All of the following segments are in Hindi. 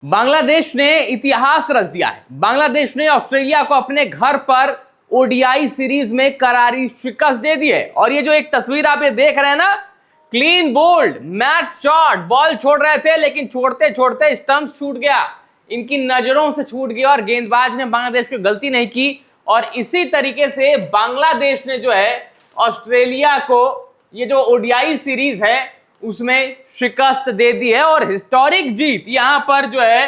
बांग्लादेश ने इतिहास रच दिया है। बांग्लादेश ने ऑस्ट्रेलिया को अपने घर पर ओडीआई सीरीज में करारी शिकस्त दे दी है। और ये जो एक तस्वीर आप ये देख रहे हैं ना, clean bowled match shot, ball छोड़ रहे थे लेकिन छोड़ते छोड़ते स्टंप छूट गया, इनकी नजरों से छूट गया और गेंदबाज ने बांग्लादेश की गलती नहीं की। और इसी तरीके से बांग्लादेश ने जो है ऑस्ट्रेलिया को ये जो ओडीआई सीरीज है उसमें शिकस्त दे दी है और हिस्टोरिक जीत यहां पर जो है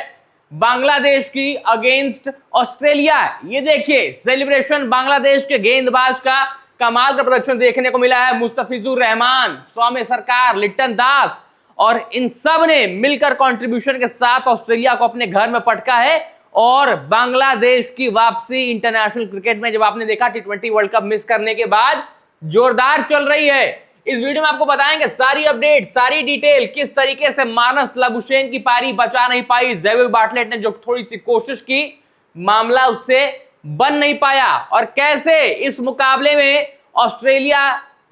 बांग्लादेश की अगेंस्ट ऑस्ट्रेलिया है। ये देखिए सेलिब्रेशन, बांग्लादेश के गेंदबाज का कमाल का प्रदर्शन देखने को मिला है। मुस्तफिजुर रहमान, सौम्य सरकार, लिट्टन दास और इन सब ने मिलकर कंट्रीब्यूशन के साथ ऑस्ट्रेलिया को अपने घर में पटका है। और बांग्लादेश की वापसी इंटरनेशनल क्रिकेट में जब आपने देखा T20 वर्ल्ड कप मिस करने के बाद जोरदार चल रही है। इस वीडियो में आपको बताएंगे सारी अपडेट, सारी डिटेल, किस तरीके से मानस लाबुशेन की पारी बचा नहीं पाई, ज़ेवियर बार्टलेट ने जो थोड़ी सी कोशिश की मामला उससे बन नहीं पाया, और कैसे इस मुकाबले में ऑस्ट्रेलिया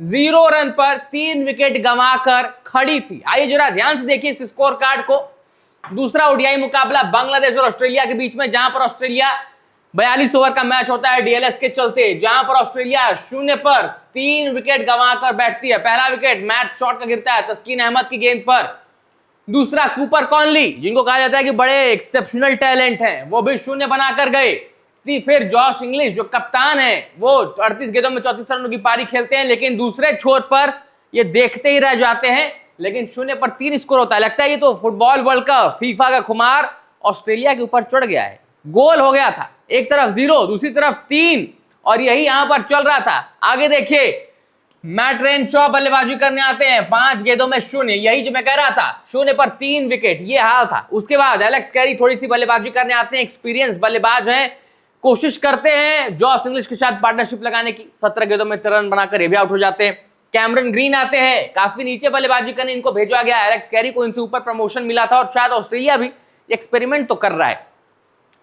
0 रन पर 3 विकेट गंवाकर खड़ी थी। आइए जरा ध्यान से देखिए इस स्कोर कार्ड को। दूसरा ओडीआई मुकाबला बांग्लादेश और ऑस्ट्रेलिया के बीच में, जहां पर ऑस्ट्रेलिया 42 ओवर का मैच होता है डीएलएस के चलते, जहां पर ऑस्ट्रेलिया 0 पर 3 विकेट गंवाकर बैठती है। पहला विकेट मैच शॉट का गिरता है तस्कीन अहमद की गेंद पर। दूसरा कूपर कॉनली, जिनको कहा जाता है कि बड़े एक्सेप्शनल टैलेंट हैं, वो भी 0 बनाकर गए। फिर जॉश इंग्लिश जो कप्तान है वो 38 गेंदों में 34 रनों की पारी खेलते हैं, लेकिन दूसरे छोर पर ये देखते ही रह जाते हैं। लेकिन 0 पर 3 स्कोर होता है। लगता है ये तो फुटबॉल वर्ल्ड कप, फीफा का खुमार ऑस्ट्रेलिया के ऊपर चढ़ गया है। गोल हो गया था, एक तरफ 0 दूसरी तरफ 3, और यही यहां पर चल रहा था। आगे देखिए मैट रेनशॉ बल्लेबाजी करने आते हैं 5 गेंदों में 0, यही जो मैं कह रहा था, 0 पर 3 विकेट, ये हाल था। उसके बाद एलेक्स कैरी थोड़ी सी बल्लेबाजी करने आते हैं, एक्सपीरियंस बल्लेबाज हैं, कोशिश करते हैं जॉस इंग्लिश के साथ पार्टनरशिप लगाने की, 17 गेंदों में 3 रन बनाकर ये भी आउट हो जाते हैं। कैमरन ग्रीन आते हैं, काफी नीचे बल्लेबाजी करने इनको भेजा गया। एलेक्स कैरी को इनसे ऊपर प्रमोशन मिला था और शायद ऑस्ट्रेलिया भी एक्सपेरिमेंट तो कर रहा है।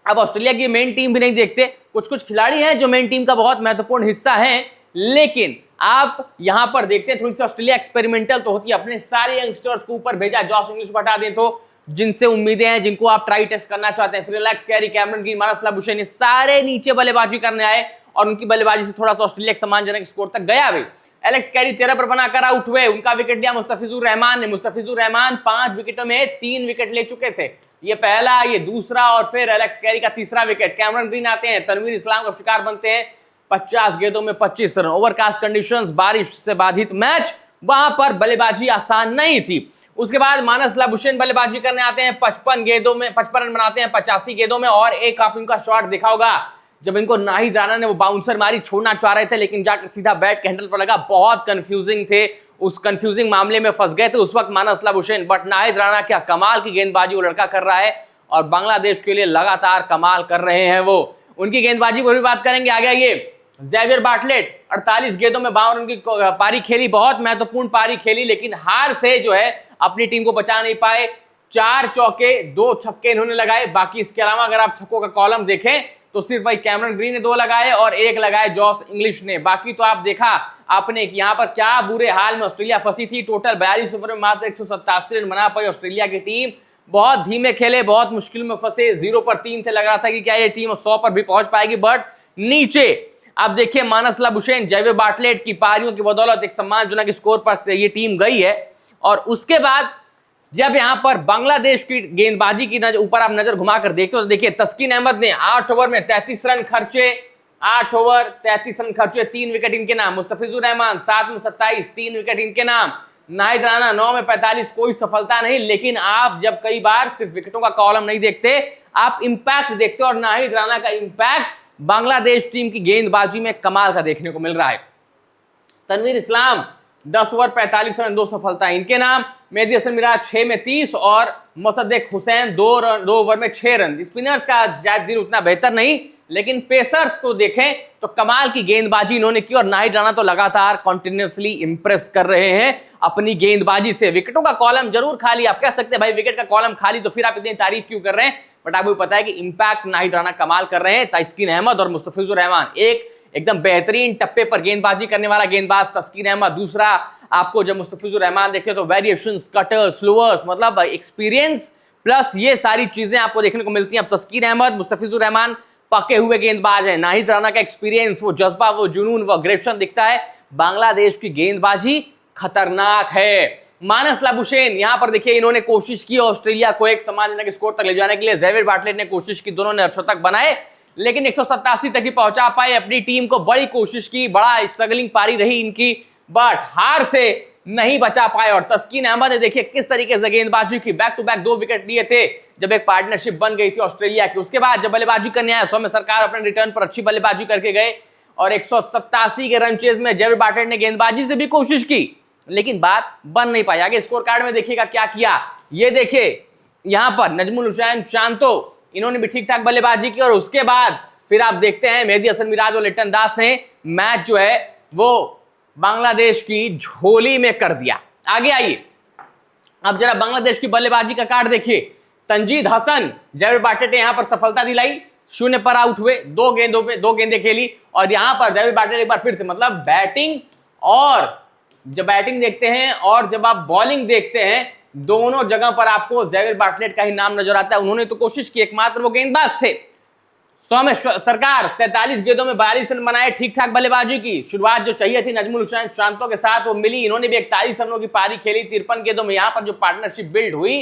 अब ऑस्ट्रेलिया की मेन टीम भी नहीं देखते, कुछ कुछ खिलाड़ी हैं जो मेन टीम का बहुत महत्वपूर्ण हिस्सा हैं, लेकिन आप यहां पर देखते हैं थोड़ी सी ऑस्ट्रेलिया एक्सपेरिमेंटल तो होती है। अपने सारे यंगस्टर्स को ऊपर भेजा, जॉस इंग्लिश को हटा दें तो जिनसे उम्मीदें हैं, जिनको आप ट्राई टेस्ट करना चाहते हैं, फिर Alex Carey, Cameron green, Marnus Labuschagne, ये सारे नीचे बल्लेबाजी करने आए और उनकी बल्लेबाजी से थोड़ा सा ऑस्ट्रेलिया एक सम्मानजनक स्कोर तक गया भी। एलेक्स कैरी 13 पर बनाकर आउट हुए, उनका विकेट लिया मुस्तफिजुर रहमान ने। मुस्तफिजुर रहमान 5 विकेटों में 3 विकेट ले चुके थे, ये पहला, ये दूसरा और फिर एलेक्स कैरी का तीसरा विकेट। कैमरन ग्रीन आते हैं, तनवीर इस्लाम का शिकार बनते हैं, 50 गेंदों में 25 रन। ओवरकास्ट कंडीशंस, बारिश से बाधित मैच, वहां पर बल्लेबाजी आसान नहीं थी। उसके बाद मानस लाबुशेन बल्लेबाजी करने आते हैं, 55 गेंदों में 55 रन बनाते हैं 85 गेंदों में। और एक आप इनका शॉट देखा होगा जब इनको नाहिद राणा ने वो बाउंसर मारी, छोड़ना चाह रहे थे लेकिन जाकर सीधा बैट के हैंडल पर लगा, बहुत कंफ्यूजिंग थे, उस कंफ्यूजिंग मामले में फंस गए थे उस वक्त Marnus Labuschagne. But Nahid Rana क्या कमाल की गेंदबाजी वो लड़का कर रहा है और बांग्लादेश के लिए लगातार कमाल कर रहे हैं वो। उनकी गेंदबाजी पर भी बात करेंगे आगे। ये ज़ेवियर बार्टलेट 48 गेंदों में 52 रन की पारी खेली, बहुत महत्वपूर्ण पारी खेली, लेकिन हार से जो है अपनी टीम को बचा नहीं पाए। 4 चौके 2 छक्के इन्होंने लगाए। बाकी इसके अलावा अगर आप छक्कों का कॉलम देखें तो सिर्फ भाई कैमरन ग्रीन ने 2 लगाए और 1 लगाए जॉस इंग्लिश ने। बाकी तो आप देखा आपने कि यहां पर क्या बुरे हाल में ऑस्ट्रेलिया फंसी थी। टोटल 42 ओवर में मात्र 187 रन बना पाई ऑस्ट्रेलिया की टीम। बहुत धीमे खेले, बहुत मुश्किल में फंसे, 0 पर 3 थे, लग रहा था कि क्या ये टीम 100 पर भी पहुंच पाएगी, बट नीचे आप देखिए मानस लाबुशेन, ज़ेवियर बार्टलेट की पारियों की बदौलत एक सम्मानजनक स्कोर पर ये टीम गई है। और उसके बाद जब यहां पर बांग्लादेश की गेंदबाजी की ऊपर आप नजर घुमाकर देखते हो तो देखिए तस्कीन अहमद ने 8 ओवर में 33 रन खर्चे, 8 ओवर 33 रन खर्चे, 3 विकेट इनके नाम। मुस्तफिजुर रहमान 7 में 27, 3 विकेट इनके नाम। नाहिद राणा 9 में 45, कोई सफलता नहीं। लेकिन आप जब कई बार सिर्फ विकेटों का कॉलम नहीं देखते, आप इंपैक्ट देखते हो, और नाहिद राणा का इंपैक्ट बांग्लादेश टीम की गेंदबाजी में कमाल का देखने को मिल रहा है। तनवीर इस्लाम 10 ओवर 45 रन, 2 सफलता इनके नाम। मेहदी हसन मिराज 6 में 30 और मोसद्देक हुसैन 2 ओवर में 6 रन। स्पिनर्स का शायद दिन उतना बेहतर नहीं, लेकिन पेसर्स को देखें तो कमाल की गेंदबाजी इन्होंने की और नाहिद राणा तो लगातार कंटिन्यूअसली इंप्रेस कर रहे हैं अपनी गेंदबाजी से। विकेटों का कॉलम जरूर खाली, आप कह सकते हैं भाई विकेट का कॉलम खाली तो फिर आप इतनी तारीफ क्यों कर रहे हैं, बट आपको पता है कि इंपैक्ट नाहिद राणा कमाल कर रहे हैं। तस्कीन अहमद और मुस्तफिजुर रहमान, एक एकदम बेहतरीन टप्पे पर गेंदबाजी करने वाला गेंदबाज तस्कीन अहमद, दूसरा आपको जब मुस्तफिजुर रहमान देखते हो तो वेरिएशंस, कटर्स, स्लोअर्स, मतलब एक्सपीरियंस प्लस ये सारी चीजें आपको देखने को मिलती हैं। अब तस्कीर अहमद, मुस्तफिजुर रहमान पके हुए गेंदबाज हैं, नाहिद राना का एक्सपीरियंस, वो जज्बा, वो जुनून, वो अग्रेशन दिखता है। बांग्लादेश की गेंदबाजी खतरनाक है। मानस लाबुशेन यहां पर देखिए, इन्होंने कोशिश की ऑस्ट्रेलिया को एक सम्मानजनक स्कोर तक ले जाने के लिए। जेवियर बार्टलेट ने कोशिश की, दोनों ने अर्धशतक बनाए, लेकिन 187 तक ही पहुंचा पाए। अपनी टीम को बड़ी कोशिश की, बड़ा स्ट्रगलिंग पारी रही इनकी, बट हार से नहीं बचा पाए। और तस्कीन अहमद ने देखिए किस तरीके से गेंदबाजी की, बैक टू बैक 2 विकेट लिए थे जब एक पार्टनरशिप बन गई थी ऑस्ट्रेलिया की। उसके बाद जब बल्लेबाजी करने आया सौम्य सरकार अपने रिटर्न पर अच्छी बल्लेबाजी करके गए और 187 के रन चेज में जेवियर बार्टलेट ने गेंदबाजी से भी कोशिश की, लेकिन बात बन नहीं पाई। आगे स्कोर कार्ड में देखिएगा क्या किया, ये देखिए यहां पर नजमुल हुसैन शांतो, इन्होंने भी ठीक ठाक बल्लेबाजी की। और उसके बाद फिर आप देखते हैं मेहदी हसन मिराज और लिटन दास ने मैच जो है वो बांग्लादेश की झोली में कर दिया। आगे आइए, अब जरा बांग्लादेश की बल्लेबाजी का कार्ड देखिए। तंजीद हसन, जेवियर बार्टलेट ने यहां पर सफलता दिलाई, 0 पर आउट हुए, 2 गेंदों पे 2 गेंदें खेली। और यहां पर जेवियर बार्टलेट एक बार फिर से, मतलब बैटिंग, और जब बैटिंग देखते हैं और जब आप बॉलिंग देखते हैं, दोनों जगह पर आपको जेवियर बार्टलेट का ही नाम नजर आता है। उन्होंने तो कोशिश की, एकमात्र वो गेंदबाज थे। सौम्य सरकार 47 गेंदों में 42 रन बनाए, ठीक ठाक बल्लेबाजी की। शुरुआत जो चाहिए थी नजमुल हुसैन शांतो के साथ वो मिली, इन्होंने भी 41 रनों की पारी खेली 53 गेंदों में। यहां पर जो पार्टनरशिप बिल्ड हुई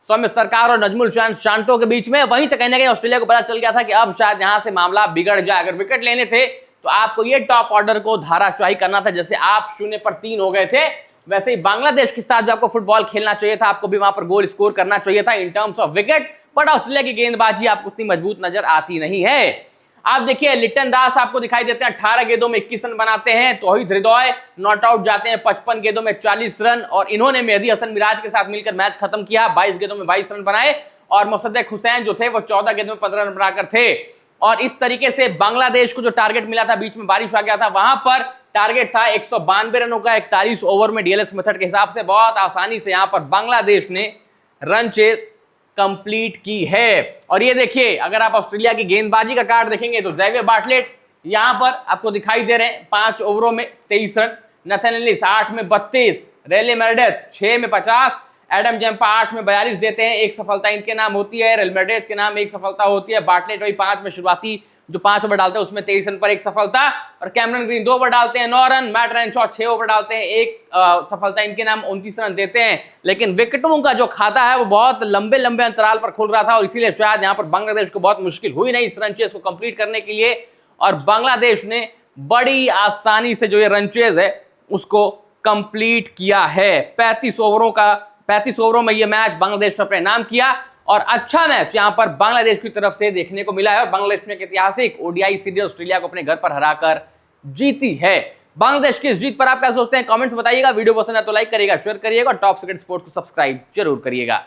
सौम्य सरकार और नजमुल हुसैन शांतो के बीच में, वहीं से कहीं ना कहीं ऑस्ट्रेलिया को पता चल गया था कि अब शायद यहां से मामला बिगड़ जाए। अगर विकेट लेने थे तो आपको ये टॉप ऑर्डर को धाराशाही करना था। जैसे आप 0 पर 3 हो गए थे, वैसे ही बांग्लादेश के साथ जो आपको फुटबॉल खेलना चाहिए था, आपको भी वहां पर गोल स्कोर करना चाहिए था in terms of wicket. But Australia की गेंदबाजी आपको उतनी मजबूत नजर आती नहीं है। आप देखिए लिटन दास आपको दिखाई देते हैं, 18 गेंदों में 21 रन बनाते हैं। तौहीद हृदय नॉट आउट जाते हैं 55 गेंदों में 40 रन, और इन्होंने मेहदी हसन मिराज के साथ मिलकर मैच खत्म किया, 22 गेंदों में 22 रन बनाए। और मुसद्दक हुसैन जो थे वो 14 गेंदों में 15 रन बनाकर थे। और इस तरीके से बांग्लादेश को जो टारगेट मिला था, बीच में बारिश आ गया था, वहां पर टारगेट था 192 रनों का 41 ओवर में। डीएलएस मेथड के हिसाब से बहुत आसानी से यहां पर बांग्लादेश ने रन चेस कंप्लीट की है। और ये देखिए, अगर आप ऑस्ट्रेलिया की गेंदबाजी का कार्ड देखेंगे तो जेवियर बार्टलेट यहां पर आपको दिखाई दे रहे हैं 5 ओवरों में 23 रन, नथन एलिस 8 में 32, रेले मेरेडिथ 6 में 50, एडम जैम्पा 8 में 42 देते हैं। एक सफलता इनके नाम होती है, रेले मेरेडिथ के नाम एक सफलता होती है। बार्टलेट वही 5 में शुरुआती जो 5 ओवर डालते हैं उसमें 23 रन पर एक सफलता, और कैमरन ग्रीन 2 ओवर डालते हैं 9 रन, मैट रेनशॉ 6 ओवर डालते हैं, एक सफलता, इनके नाम 29 रन देते हैं। लेकिन विकेटों का जो खाता है वो बहुत लंबे लंबे अंतराल पर खुल रहा था, और इसीलिए शायद यहां पर बांग्लादेश को बहुत मुश्किल हुई नहीं इस रन चेस को कंप्लीट करने के लिए। और बांग्लादेश ने बड़ी आसानी से जो ये रन चेस है उसको कंप्लीट किया है। 35 ओवरों में ये मैच बांग्लादेश ने अपने नाम किया, और अच्छा मैच यहां पर बांग्लादेश की तरफ से देखने को मिला है। और बांग्लादेश ने एक ऐतिहासिक ओडीआई सीरीज ऑस्ट्रेलिया को अपने घर पर हराकर जीती है। बांग्लादेश की इस जीत पर आप क्या सोचते हैं, कमेंट्स बताइएगा। वीडियो पसंद है तो लाइक करिएगा, शेयर करिएगा, और टॉप सीक्रेट स्पोर्ट्स को सब्सक्राइब जरूर करिएगा।